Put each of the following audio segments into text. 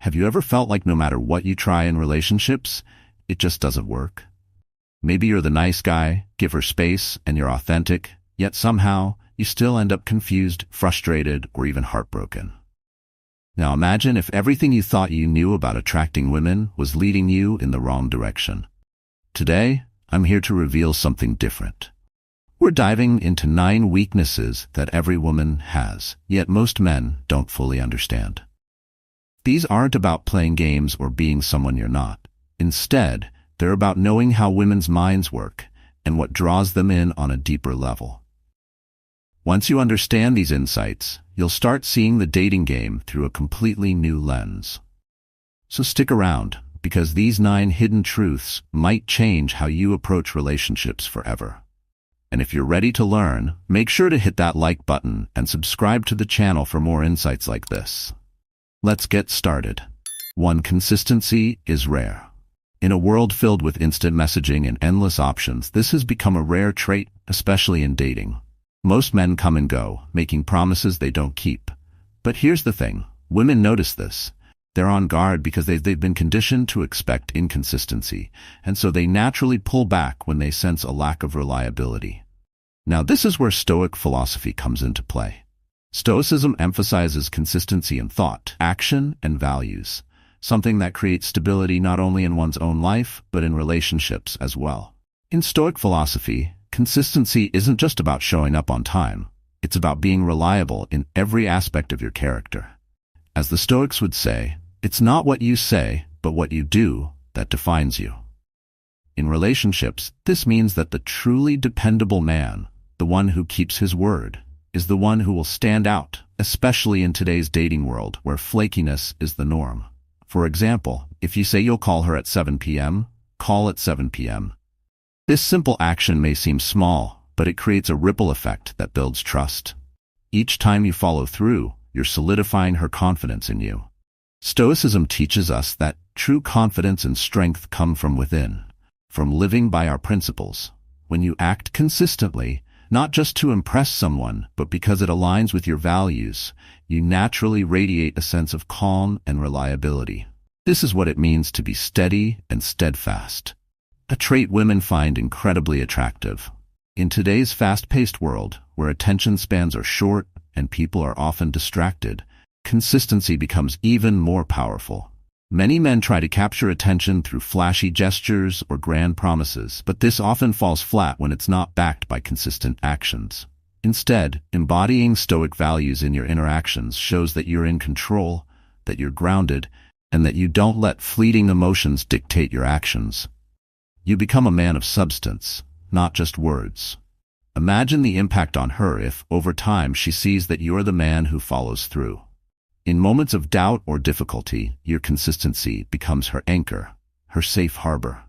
Have you ever felt like no matter what you try in relationships, it just doesn't work? Maybe you're the nice guy, give her space, and you're authentic, yet somehow you still end up confused, frustrated, or even heartbroken. Now imagine if everything you thought you knew about attracting women was leading you in the wrong direction. Today, I'm here to reveal something different. We're diving into 9 weaknesses that every woman has, yet most men don't fully understand. These aren't about playing games or being someone you're not. Instead, they're about knowing how women's minds work and what draws them in on a deeper level. Once you understand these insights, you'll start seeing the dating game through a completely new lens. So stick around, because these 9 hidden truths might change how you approach relationships forever. And if you're ready to learn, make sure to hit that like button and subscribe to the channel for more insights like this. Let's get started. 1. Consistency is rare. In a world filled with instant messaging and endless options, this has become a rare trait, especially in dating. Most men come and go, making promises they don't keep. But here's the thing, women notice this. They're on guard because they've been conditioned to expect inconsistency, and so they naturally pull back when they sense a lack of reliability. Now this is where Stoic philosophy comes into play. Stoicism emphasizes consistency in thought, action, and values, something that creates stability not only in one's own life, but in relationships as well. In Stoic philosophy, consistency isn't just about showing up on time. It's about being reliable in every aspect of your character. As the Stoics would say, it's not what you say, but what you do that defines you. In relationships, this means that the truly dependable man, the one who keeps his word, is the one who will stand out, especially in today's dating world where flakiness is the norm. For example, if you say you'll call her at 7 p.m., call at 7 p.m. This simple action may seem small, but it creates a ripple effect that builds trust. Each time you follow through, you're solidifying her confidence in you. Stoicism teaches us that true confidence and strength come from within, from living by our principles. When you act consistently, not just to impress someone, but because it aligns with your values, you naturally radiate a sense of calm and reliability. This is what it means to be steady and steadfast, a trait women find incredibly attractive. In today's fast-paced world, where attention spans are short and people are often distracted, consistency becomes even more powerful. Many men try to capture attention through flashy gestures or grand promises, but this often falls flat when it's not backed by consistent actions. Instead, embodying Stoic values in your interactions shows that you're in control, that you're grounded, and that you don't let fleeting emotions dictate your actions. You become a man of substance, not just words. Imagine the impact on her if, over time, she sees that you're the man who follows through. In moments of doubt or difficulty, your consistency becomes her anchor, her safe harbor.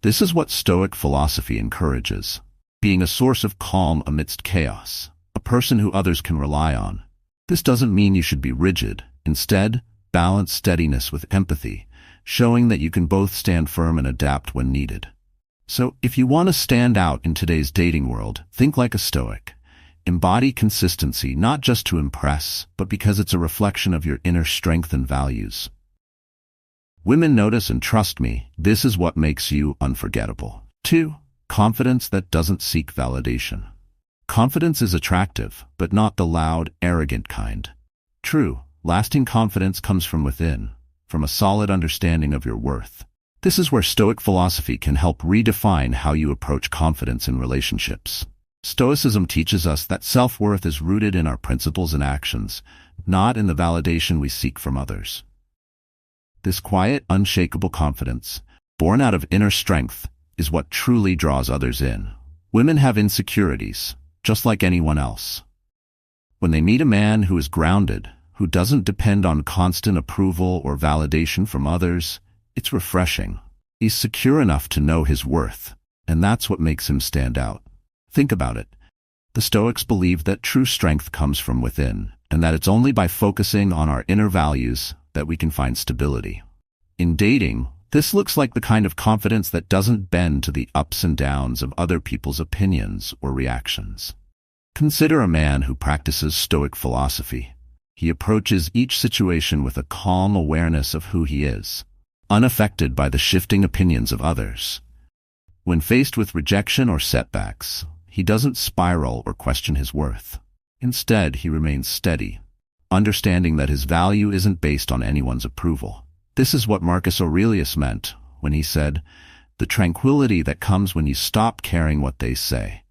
This is what Stoic philosophy encourages, being a source of calm amidst chaos, a person who others can rely on. This doesn't mean you should be rigid. Instead, balance steadiness with empathy, showing that you can both stand firm and adapt when needed. So, if you want to stand out in today's dating world, think like a Stoic. Embody consistency not just to impress, but because it's a reflection of your inner strength and values. Women notice and trust me, this is what makes you unforgettable. 2. Confidence that doesn't seek validation. Confidence is attractive, but not the loud, arrogant kind. True, lasting confidence comes from within, from a solid understanding of your worth. This is where Stoic philosophy can help redefine how you approach confidence in relationships. Stoicism teaches us that self-worth is rooted in our principles and actions, not in the validation we seek from others. This quiet, unshakable confidence, born out of inner strength, is what truly draws others in. Women have insecurities, just like anyone else. When they meet a man who is grounded, who doesn't depend on constant approval or validation from others, it's refreshing. He's secure enough to know his worth, and that's what makes him stand out. Think about it. The Stoics believe that true strength comes from within, and that it's only by focusing on our inner values that we can find stability. In dating, this looks like the kind of confidence that doesn't bend to the ups and downs of other people's opinions or reactions. Consider a man who practices Stoic philosophy. He approaches each situation with a calm awareness of who he is, unaffected by the shifting opinions of others. When faced with rejection or setbacks, he doesn't spiral or question his worth. Instead, he remains steady, understanding that his value isn't based on anyone's approval. This is what Marcus Aurelius meant when he said, "The tranquility that comes when you stop caring what they say,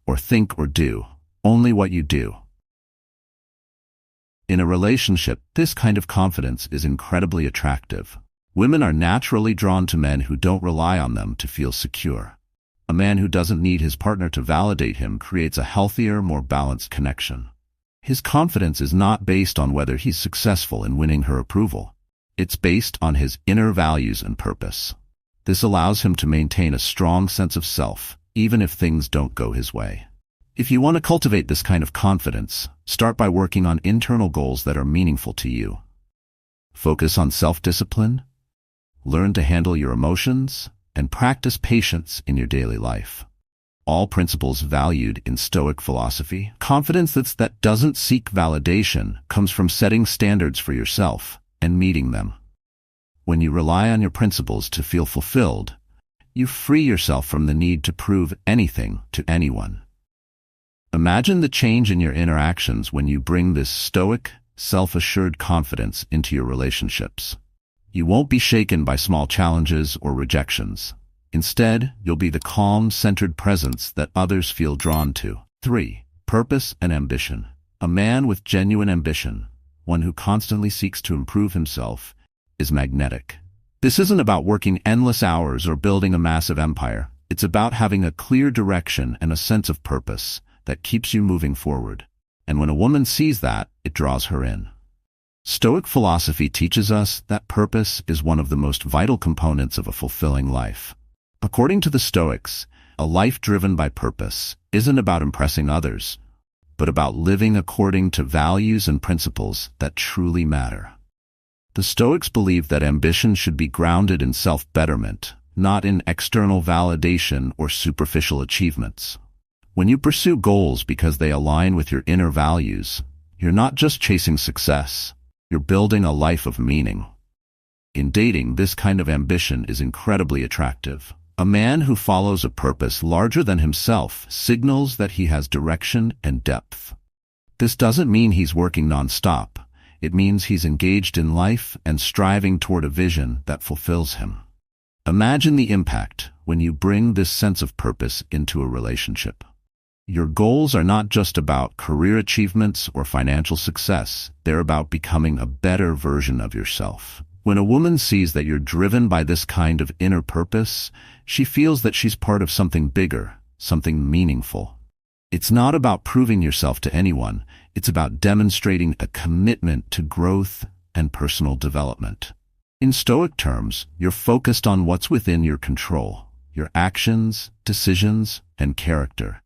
or think or do, only what you do." In a relationship, this kind of confidence is incredibly attractive. Women are naturally drawn to men who don't rely on them to feel secure. A man who doesn't need his partner to validate him creates a healthier, more balanced connection. His confidence is not based on whether he's successful in winning her approval. It's based on his inner values and purpose. This allows him to maintain a strong sense of self, even if things don't go his way. If you want to cultivate this kind of confidence, start by working on internal goals that are meaningful to you. Focus on self-discipline, learn to handle your emotions, and practice patience in your daily life. All principles valued in Stoic philosophy. Confidence that doesn't seek validation comes from setting standards for yourself and meeting them. When you rely on your principles to feel fulfilled, you free yourself from the need to prove anything to anyone. Imagine the change in your interactions when you bring this stoic, self-assured confidence into your relationships. You won't be shaken by small challenges or rejections. Instead, you'll be the calm, centered presence that others feel drawn to. 3. Purpose and ambition. A man with genuine ambition, one who constantly seeks to improve himself, is magnetic. This isn't about working endless hours or building a massive empire. It's about having a clear direction and a sense of purpose that keeps you moving forward. And when a woman sees that, it draws her in. Stoic philosophy teaches us that purpose is one of the most vital components of a fulfilling life. According to the Stoics, a life driven by purpose isn't about impressing others, but about living according to values and principles that truly matter. The Stoics believe that ambition should be grounded in self-betterment, not in external validation or superficial achievements. When you pursue goals because they align with your inner values, you're not just chasing success, you're building a life of meaning. In dating, this kind of ambition is incredibly attractive. A man who follows a purpose larger than himself signals that he has direction and depth. This doesn't mean he's working non-stop. It means he's engaged in life and striving toward a vision that fulfills him. Imagine the impact when you bring this sense of purpose into a relationship. Your goals are not just about career achievements or financial success. They're about becoming a better version of yourself. When a woman sees that you're driven by this kind of inner purpose, she feels that she's part of something bigger, something meaningful. It's not about proving yourself to anyone. It's about demonstrating a commitment to growth and personal development. In Stoic terms, you're focused on what's within your control, your actions, decisions, and character.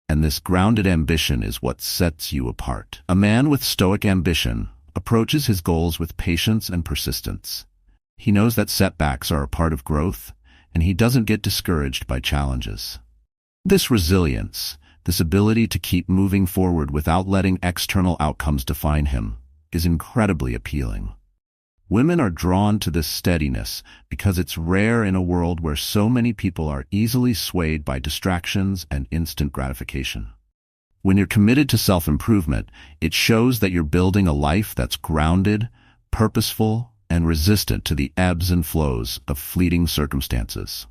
And this grounded ambition is what sets you apart. A man with Stoic ambition approaches his goals with patience and persistence. He knows that setbacks are a part of growth, and he doesn't get discouraged by challenges. This resilience, this ability to keep moving forward without letting external outcomes define him, is incredibly appealing. Women are drawn to this steadiness because it's rare in a world where so many people are easily swayed by distractions and instant gratification. When you're committed to self-improvement, it shows that you're building a life that's grounded, purposeful, and resistant to the ebbs and flows of fleeting circumstances.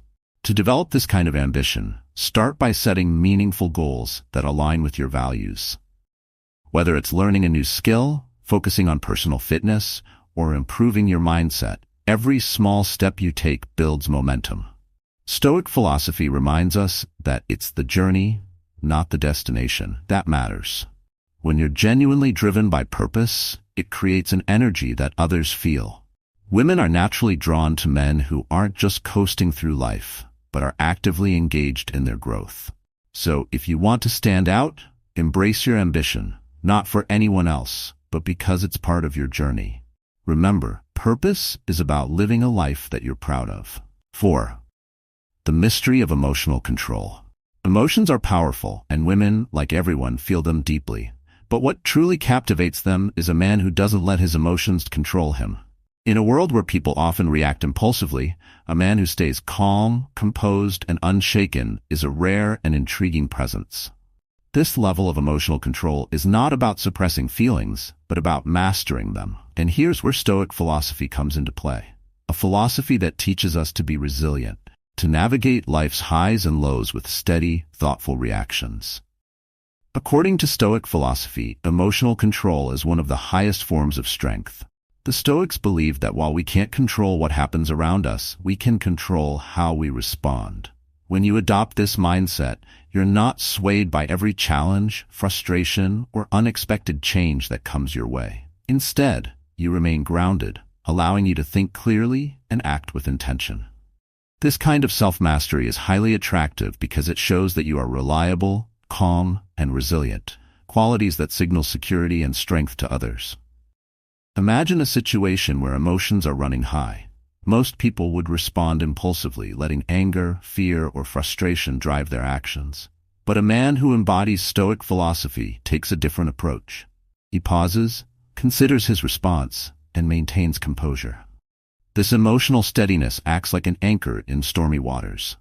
To develop this kind of ambition, start by setting meaningful goals that align with your values. Whether it's learning a new skill, focusing on personal fitness, or improving your mindset, every small step you take builds momentum. Stoic philosophy reminds us that it's the journey, not the destination, that matters. When you're genuinely driven by purpose, it creates an energy that others feel. Women are naturally drawn to men who aren't just coasting through life, but are actively engaged in their growth. So if you want to stand out, embrace your ambition, not for anyone else, but because it's part of your journey. Remember, purpose is about living a life that you're proud of. 4. The mystery of emotional control. Emotions are powerful, and women, like everyone, feel them deeply. But what truly captivates them is a man who doesn't let his emotions control him. In a world where people often react impulsively, a man who stays calm, composed, and unshaken is a rare and intriguing presence. This level of emotional control is not about suppressing feelings, but about mastering them. And here's where Stoic philosophy comes into play. A philosophy that teaches us to be resilient, to navigate life's highs and lows with steady, thoughtful reactions. According to Stoic philosophy, emotional control is one of the highest forms of strength. The Stoics believe that while we can't control what happens around us, we can control how we respond. When you adopt this mindset, you're not swayed by every challenge, frustration, or unexpected change that comes your way. Instead, you remain grounded, allowing you to think clearly and act with intention. This kind of self-mastery is highly attractive because it shows that you are reliable, calm, and resilient, qualities that signal security and strength to others. Imagine a situation where emotions are running high. Most people would respond impulsively, letting anger, fear, or frustration drive their actions. But a man who embodies Stoic philosophy takes a different approach. He pauses, considers his response, and maintains composure. This emotional steadiness acts like an anchor in stormy waters.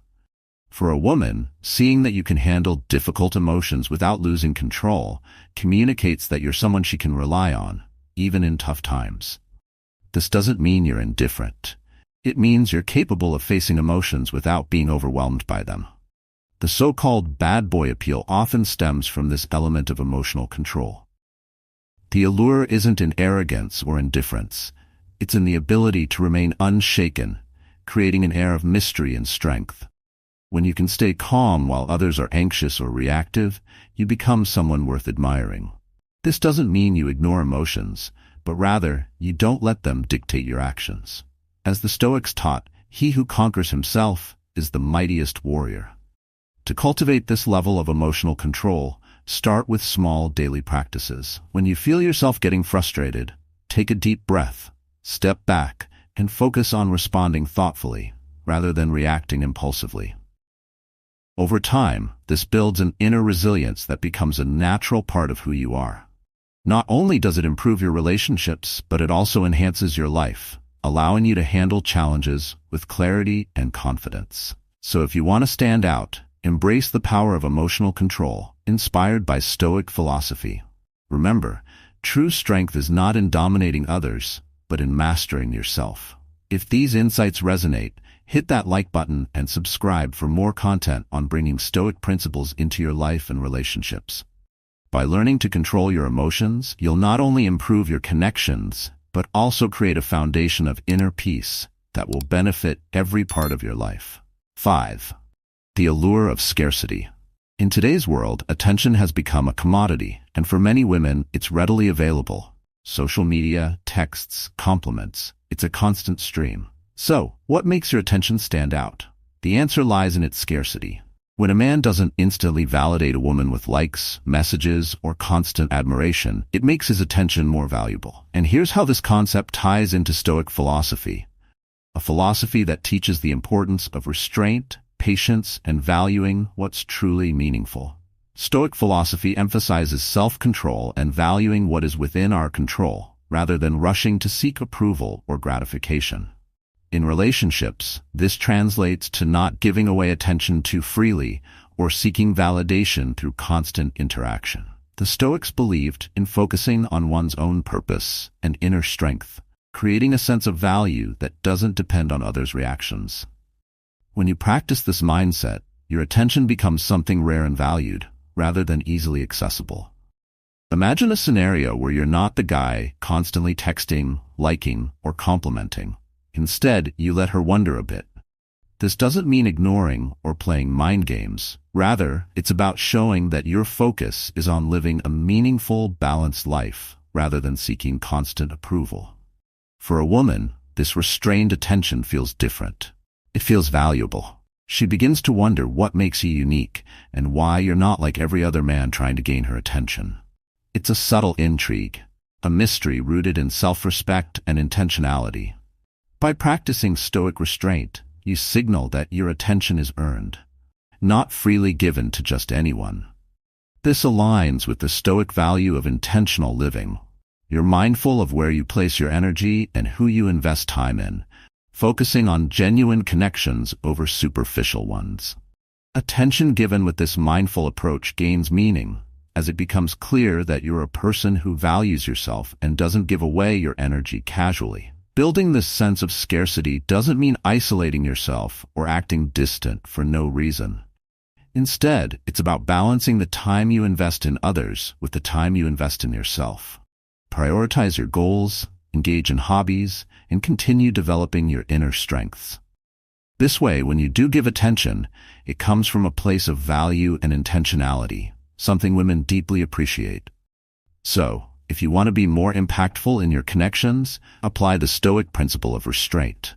For a woman, seeing that you can handle difficult emotions without losing control communicates that you're someone she can rely on, even in tough times. This doesn't mean you're indifferent. It means you're capable of facing emotions without being overwhelmed by them. The so-called bad boy appeal often stems from this element of emotional control. The allure isn't in arrogance or indifference. It's in the ability to remain unshaken, creating an air of mystery and strength. When you can stay calm while others are anxious or reactive, you become someone worth admiring. This doesn't mean you ignore emotions, but rather, you don't let them dictate your actions. As the Stoics taught, he who conquers himself is the mightiest warrior. To cultivate this level of emotional control, start with small daily practices. When you feel yourself getting frustrated, take a deep breath, step back, and focus on responding thoughtfully, rather than reacting impulsively. Over time, this builds an inner resilience that becomes a natural part of who you are. Not only does it improve your relationships, but it also enhances your life, allowing you to handle challenges with clarity and confidence. So if you want to stand out, embrace the power of emotional control, inspired by Stoic philosophy. Remember, true strength is not in dominating others, but in mastering yourself. If these insights resonate, hit that like button and subscribe for more content on bringing Stoic principles into your life and relationships. By learning to control your emotions, you'll not only improve your connections, but also create a foundation of inner peace that will benefit every part of your life. 5. The allure of scarcity. In today's world, attention has become a commodity, and for many women, it's readily available. Social media, texts, compliments, it's a constant stream. So, what makes your attention stand out? The answer lies in its scarcity. When a man doesn't instantly validate a woman with likes, messages, or constant admiration, it makes his attention more valuable. And here's how this concept ties into Stoic philosophy. A philosophy that teaches the importance of restraint, patience, and valuing what's truly meaningful. Stoic philosophy emphasizes self-control and valuing what is within our control, rather than rushing to seek approval or gratification. In relationships, this translates to not giving away attention too freely or seeking validation through constant interaction. The Stoics believed in focusing on one's own purpose and inner strength, creating a sense of value that doesn't depend on others' reactions. When you practice this mindset, your attention becomes something rare and valued, rather than easily accessible. Imagine a scenario where you're not the guy constantly texting, liking, or complimenting. Instead, you let her wonder a bit. This doesn't mean ignoring or playing mind games. Rather, it's about showing that your focus is on living a meaningful, balanced life, rather than seeking constant approval. For a woman, this restrained attention feels different. It feels valuable. She begins to wonder what makes you unique and why you're not like every other man trying to gain her attention. It's a subtle intrigue, a mystery rooted in self-respect and intentionality. By practicing Stoic restraint, you signal that your attention is earned, not freely given to just anyone. This aligns with the Stoic value of intentional living. You're mindful of where you place your energy and who you invest time in, focusing on genuine connections over superficial ones. Attention given with this mindful approach gains meaning, as it becomes clear that you're a person who values yourself and doesn't give away your energy casually. Building this sense of scarcity doesn't mean isolating yourself or acting distant for no reason. Instead, it's about balancing the time you invest in others with the time you invest in yourself. Prioritize your goals, engage in hobbies, and continue developing your inner strengths. This way, when you do give attention, it comes from a place of value and intentionality, something women deeply appreciate. So, if you want to be more impactful in your connections, apply the Stoic principle of restraint.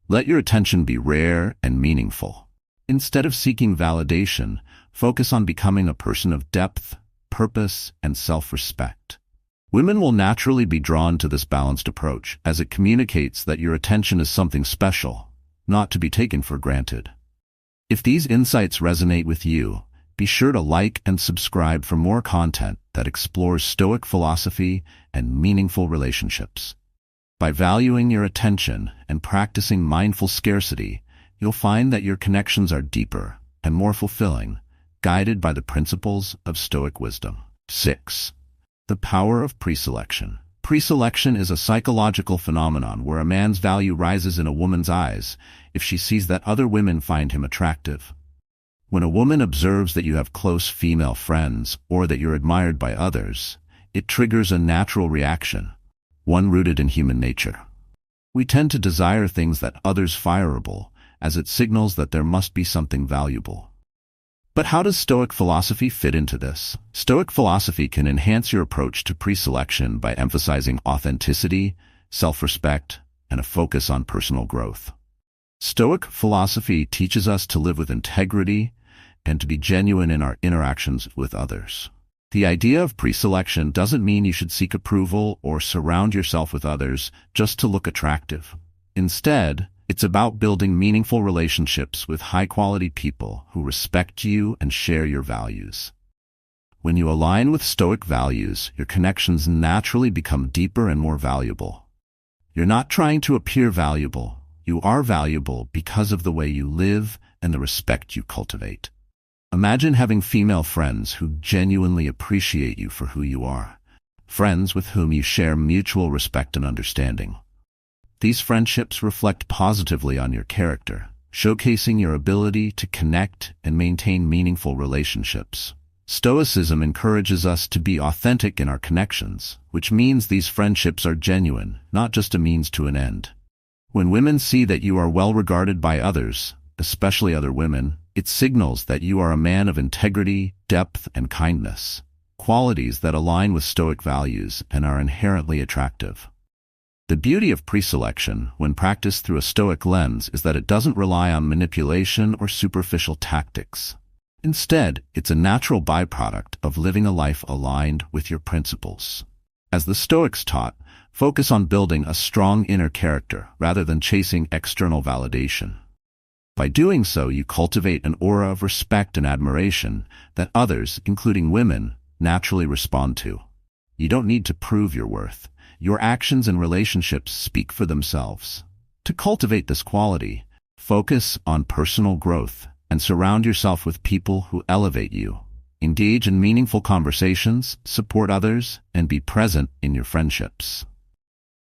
Let your attention be rare and meaningful. Instead of seeking validation, focus on becoming a person of depth, purpose, and self-respect. Women will naturally be drawn to this balanced approach, as it communicates that your attention is something special, not to be taken for granted. If these insights resonate with you, be sure to like and subscribe for more content that explores Stoic philosophy and meaningful relationships. By valuing your attention and practicing mindful scarcity, you'll find that your connections are deeper and more fulfilling, guided by the principles of Stoic wisdom. 6. The power of preselection. Preselection is a psychological phenomenon where a man's value rises in a woman's eyes if she sees that other women find him attractive. When a woman observes that you have close female friends or that you're admired by others, it triggers a natural reaction, one rooted in human nature. We tend to desire things that others fireable, as it signals that there must be something valuable. But how does Stoic philosophy fit into this? Stoic philosophy can enhance your approach to preselection by emphasizing authenticity, self-respect, and a focus on personal growth. Stoic philosophy teaches us to live with integrity and to be genuine in our interactions with others. The idea of preselection doesn't mean you should seek approval or surround yourself with others just to look attractive. Instead, it's about building meaningful relationships with high-quality people who respect you and share your values. When you align with Stoic values, your connections naturally become deeper and more valuable. You're not trying to appear valuable. You are valuable because of the way you live and the respect you cultivate. Imagine having female friends who genuinely appreciate you for who you are, friends with whom you share mutual respect and understanding. These friendships reflect positively on your character, showcasing your ability to connect and maintain meaningful relationships. Stoicism encourages us to be authentic in our connections, which means these friendships are genuine, not just a means to an end. When women see that you are well regarded by others, especially other women, it signals that you are a man of integrity, depth, and kindness, qualities that align with Stoic values and are inherently attractive. The beauty of preselection, when practiced through a Stoic lens, is that it doesn't rely on manipulation or superficial tactics. Instead, it's a natural byproduct of living a life aligned with your principles. As the Stoics taught, focus on building a strong inner character rather than chasing external validation. By doing so, you cultivate an aura of respect and admiration that others, including women, naturally respond to. You don't need to prove your worth. Your actions and relationships speak for themselves. To cultivate this quality, focus on personal growth and surround yourself with people who elevate you. Engage in meaningful conversations, support others, and be present in your friendships.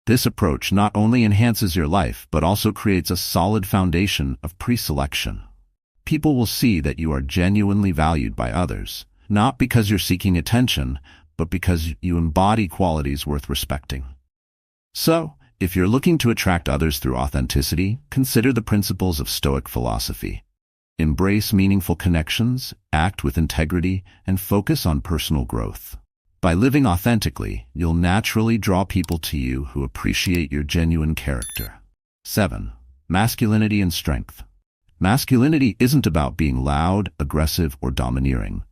This approach not only enhances your life but also creates a solid foundation of preselection. People will see that you are genuinely valued by others, not because you're seeking attention, but because you embody qualities worth respecting. So, if you're looking to attract others through authenticity, consider the principles of Stoic philosophy. Embrace meaningful connections, act with integrity, and focus on personal growth. By living authentically, you'll naturally draw people to you who appreciate your genuine character. 7. Masculinity and strength. Masculinity isn't about being loud, aggressive, or domineering.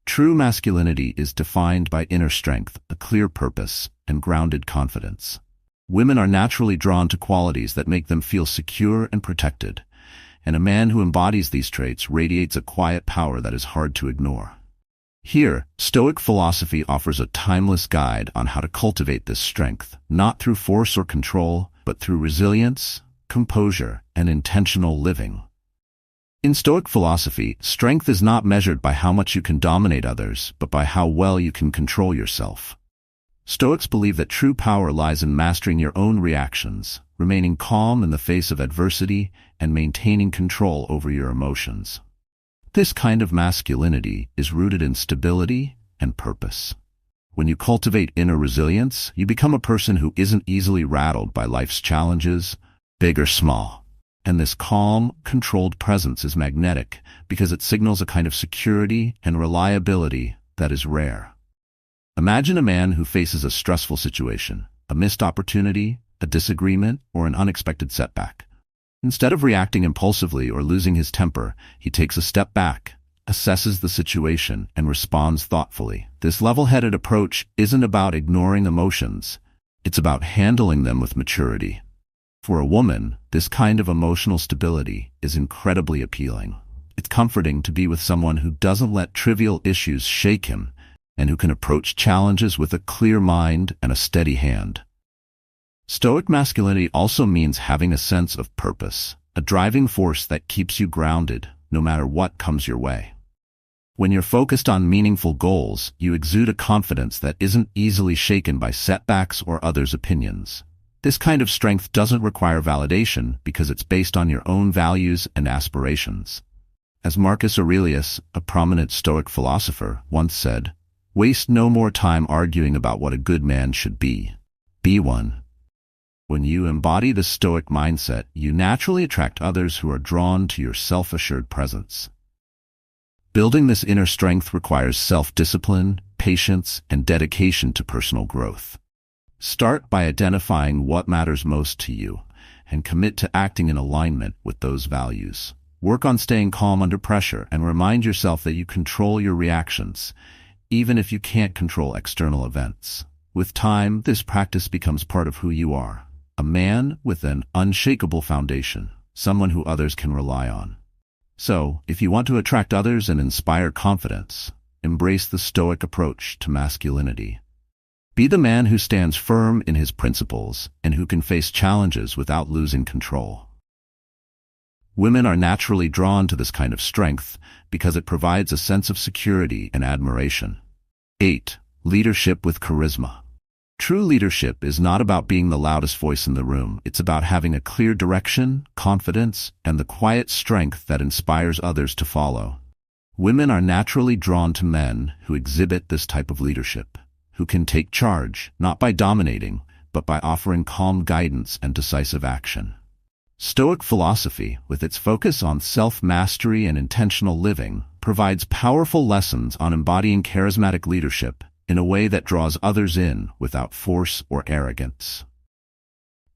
True masculinity is defined by inner strength, a clear purpose, and grounded confidence. Women are naturally drawn to qualities that make them feel secure and protected, and a man who embodies these traits radiates a quiet power that is hard to ignore. Here, Stoic philosophy offers a timeless guide on how to cultivate this strength, not through force or control, but through resilience, composure, and intentional living. In Stoic philosophy, strength is not measured by how much you can dominate others, but by how well you can control yourself. Stoics believe that true power lies in mastering your own reactions, remaining calm in the face of adversity, and maintaining control over your emotions. This kind of masculinity is rooted in stability and purpose. When you cultivate inner resilience, you become a person who isn't easily rattled by life's challenges, big or small. And this calm, controlled presence is magnetic because it signals a kind of security and reliability that is rare. Imagine a man who faces a stressful situation, a missed opportunity, a disagreement, or an unexpected setback. Instead of reacting impulsively or losing his temper, he takes a step back, assesses the situation, and responds thoughtfully. This level-headed approach isn't about ignoring emotions. It's about handling them with maturity. For a woman, this kind of emotional stability is incredibly appealing. It's comforting to be with someone who doesn't let trivial issues shake him and who can approach challenges with a clear mind and a steady hand. Stoic masculinity also means having a sense of purpose, a driving force that keeps you grounded no matter what comes your way. When you're focused on meaningful goals, you exude a confidence that isn't easily shaken by setbacks or others' opinions. This kind of strength doesn't require validation because it's based on your own values and aspirations. As Marcus Aurelius, a prominent Stoic philosopher, once said, "Waste no more time arguing about what a good man should be. Be one." When you embody the Stoic mindset, you naturally attract others who are drawn to your self-assured presence. Building this inner strength requires self-discipline, patience, and dedication to personal growth. Start by identifying what matters most to you and commit to acting in alignment with those values. Work on staying calm under pressure and remind yourself that you control your reactions, even if you can't control external events. With time, this practice becomes part of who you are, a man with an unshakable foundation, someone who others can rely on. So, if you want to attract others and inspire confidence, embrace the Stoic approach to masculinity. Be the man who stands firm in his principles and who can face challenges without losing control. Women are naturally drawn to this kind of strength because it provides a sense of security and admiration. 8. Leadership with charisma. True leadership is not about being the loudest voice in the room. It's about having a clear direction, confidence, and the quiet strength that inspires others to follow. Women are naturally drawn to men who exhibit this type of leadership, who can take charge, not by dominating, but by offering calm guidance and decisive action. Stoic philosophy, with its focus on self-mastery and intentional living, provides powerful lessons on embodying charismatic leadership in a way that draws others in without force or arrogance.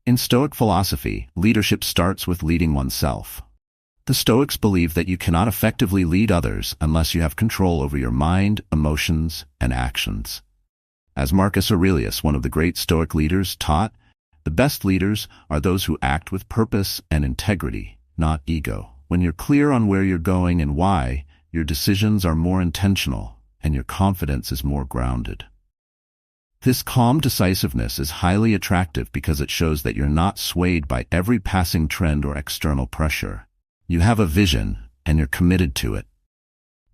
In Stoic philosophy, leadership starts with leading oneself. The Stoics believe that you cannot effectively lead others unless you have control over your mind, emotions, and actions. As Marcus Aurelius, one of the great Stoic leaders, taught, the best leaders are those who act with purpose and integrity, not ego. When you're clear on where you're going and why, your decisions are more intentional and your confidence is more grounded. This calm decisiveness is highly attractive because it shows that you're not swayed by every passing trend or external pressure. You have a vision and you're committed to it.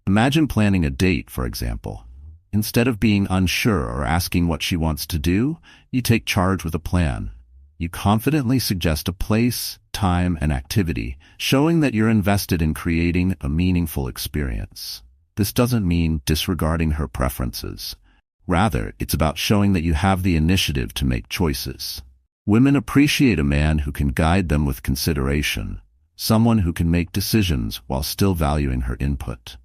Imagine planning a date, for example. Instead of being unsure or asking what she wants to do, you take charge with a plan. You confidently suggest a place, time, and activity, showing that you're invested in creating a meaningful experience. This doesn't mean disregarding her preferences. Rather, it's about showing that you have the initiative to make choices. Women appreciate a man who can guide them with consideration, someone who can make decisions while still valuing her input.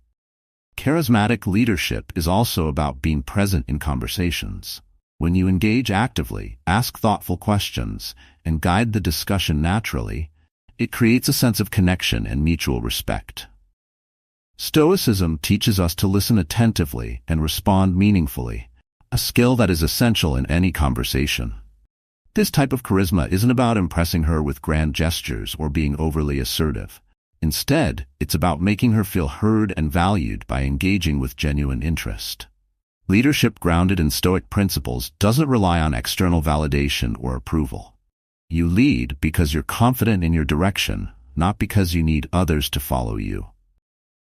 Charismatic leadership is also about being present in conversations. When you engage actively, ask thoughtful questions, and guide the discussion naturally, it creates a sense of connection and mutual respect. Stoicism teaches us to listen attentively and respond meaningfully, a skill that is essential in any conversation. This type of charisma isn't about impressing her with grand gestures or being overly assertive. Instead, it's about making her feel heard and valued by engaging with genuine interest. Leadership grounded in Stoic principles doesn't rely on external validation or approval. You lead because you're confident in your direction, not because you need others to follow you.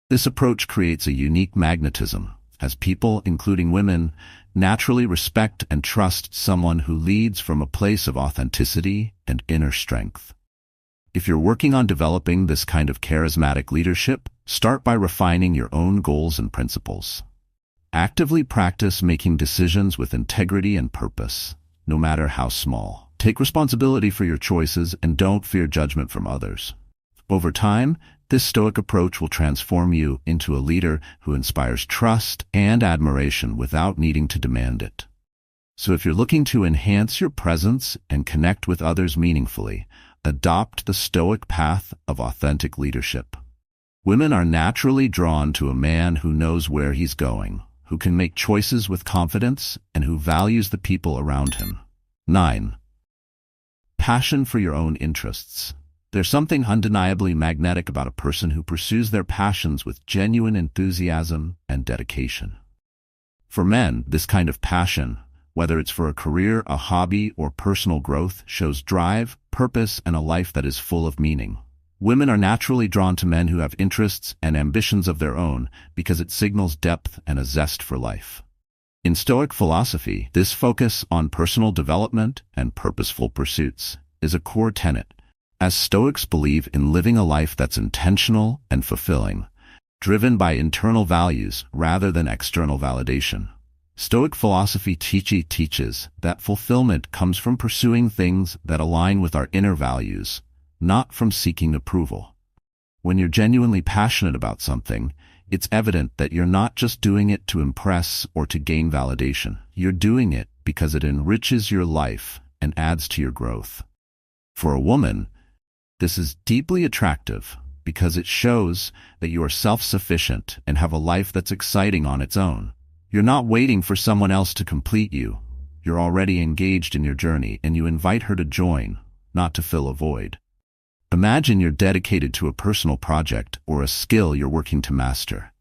This approach creates a unique magnetism, as people, including women, naturally respect and trust someone who leads from a place of authenticity and inner strength. If you're working on developing this kind of charismatic leadership, start by refining your own goals and principles. Actively practice making decisions with integrity and purpose, no matter how small. Take responsibility for your choices and don't fear judgment from others. Over time, this Stoic approach will transform you into a leader who inspires trust and admiration without needing to demand it. So if you're looking to enhance your presence and connect with others meaningfully, adopt the Stoic path of authentic leadership. Women are naturally drawn to a man who knows where he's going, who can make choices with confidence, and who values the people around him. 9. Passion for your own interests. There's something undeniably magnetic about a person who pursues their passions with genuine enthusiasm and dedication. For men, this kind of passion, whether it's for a career, a hobby, or personal growth, shows drive, purpose, and a life that is full of meaning. Women are naturally drawn to men who have interests and ambitions of their own because it signals depth and a zest for life. In Stoic philosophy, this focus on personal development and purposeful pursuits is a core tenet, as Stoics believe in living a life that's intentional and fulfilling, driven by internal values rather than external validation. Stoic philosophy teaches that fulfillment comes from pursuing things that align with our inner values, not from seeking approval. When you're genuinely passionate about something, it's evident that you're not just doing it to impress or to gain validation. You're doing it because it enriches your life and adds to your growth. For a woman, this is deeply attractive because it shows that you are self-sufficient and have a life that's exciting on its own. You're not waiting for someone else to complete you. You're already engaged in your journey, and you invite her to join, not to fill a void. Imagine you're dedicated to a personal project or a skill you're working to master.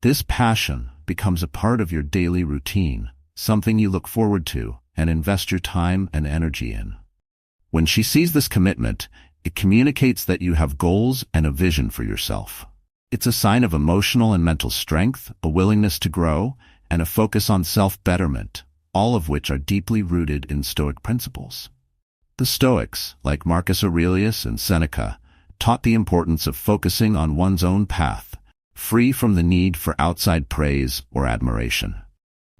This passion becomes a part of your daily routine, something you look forward to and invest your time and energy in. When she sees this commitment, it communicates that you have goals and a vision for yourself. It's a sign of emotional and mental strength, a willingness to grow, and a focus on self-betterment, all of which are deeply rooted in Stoic principles. The Stoics, like Marcus Aurelius and Seneca, taught the importance of focusing on one's own path, free from the need for outside praise or admiration.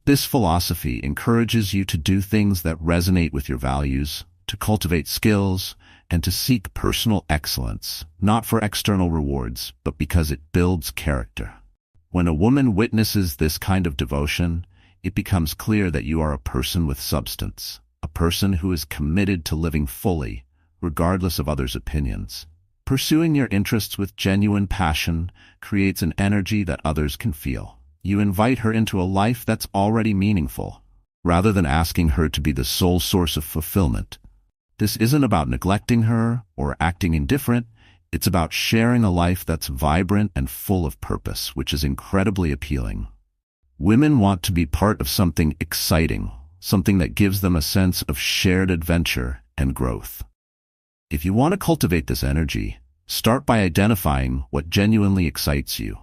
This philosophy encourages you to do things that resonate with your values, to cultivate skills, and to seek personal excellence, not for external rewards, but because it builds character. When a woman witnesses this kind of devotion, it becomes clear that you are a person with substance, a person who is committed to living fully, regardless of others' opinions. Pursuing your interests with genuine passion creates an energy that others can feel. You invite her into a life that's already meaningful, rather than asking her to be the sole source of fulfillment. This isn't about neglecting her or acting indifferent. It's about sharing a life that's vibrant and full of purpose, which is incredibly appealing. Women want to be part of something exciting, something that gives them a sense of shared adventure and growth. If you want to cultivate this energy, start by identifying what genuinely excites you.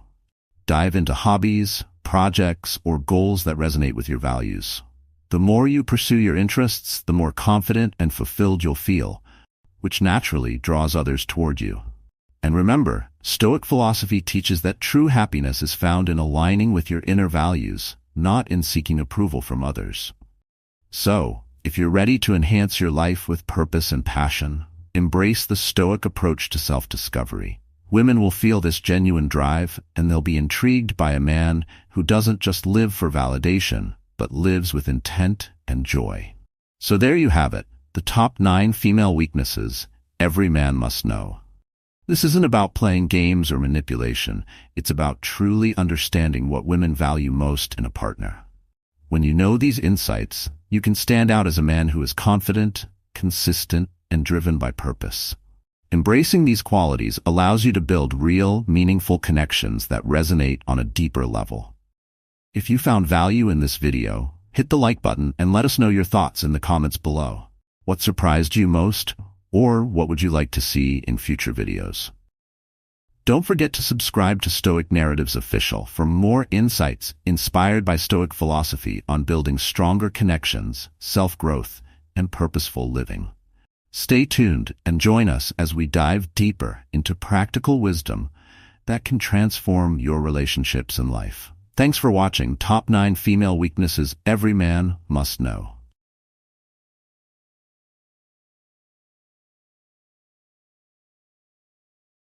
Dive into hobbies, projects, or goals that resonate with your values. The more you pursue your interests, the more confident and fulfilled you'll feel, which naturally draws others toward you. And remember, Stoic philosophy teaches that true happiness is found in aligning with your inner values, not in seeking approval from others. So, if you're ready to enhance your life with purpose and passion, embrace the Stoic approach to self-discovery. Women will feel this genuine drive, and they'll be intrigued by a man who doesn't just live for validation, but lives with intent and joy. So there you have it, the top 9 female weaknesses every man must know. This isn't about playing games or manipulation. It's about truly understanding what women value most in a partner. When you know these insights, you can stand out as a man who is confident, consistent, and driven by purpose. Embracing these qualities allows you to build real, meaningful connections that resonate on a deeper level. If you found value in this video, hit the like button and let us know your thoughts in the comments below. What surprised you most, or what would you like to see in future videos? Don't forget to subscribe to Stoic Narratives Official for more insights inspired by Stoic philosophy on building stronger connections, self-growth, and purposeful living. Stay tuned and join us as we dive deeper into practical wisdom that can transform your relationships and life. Thanks for watching Top 9 Female Weaknesses Every Man Must Know.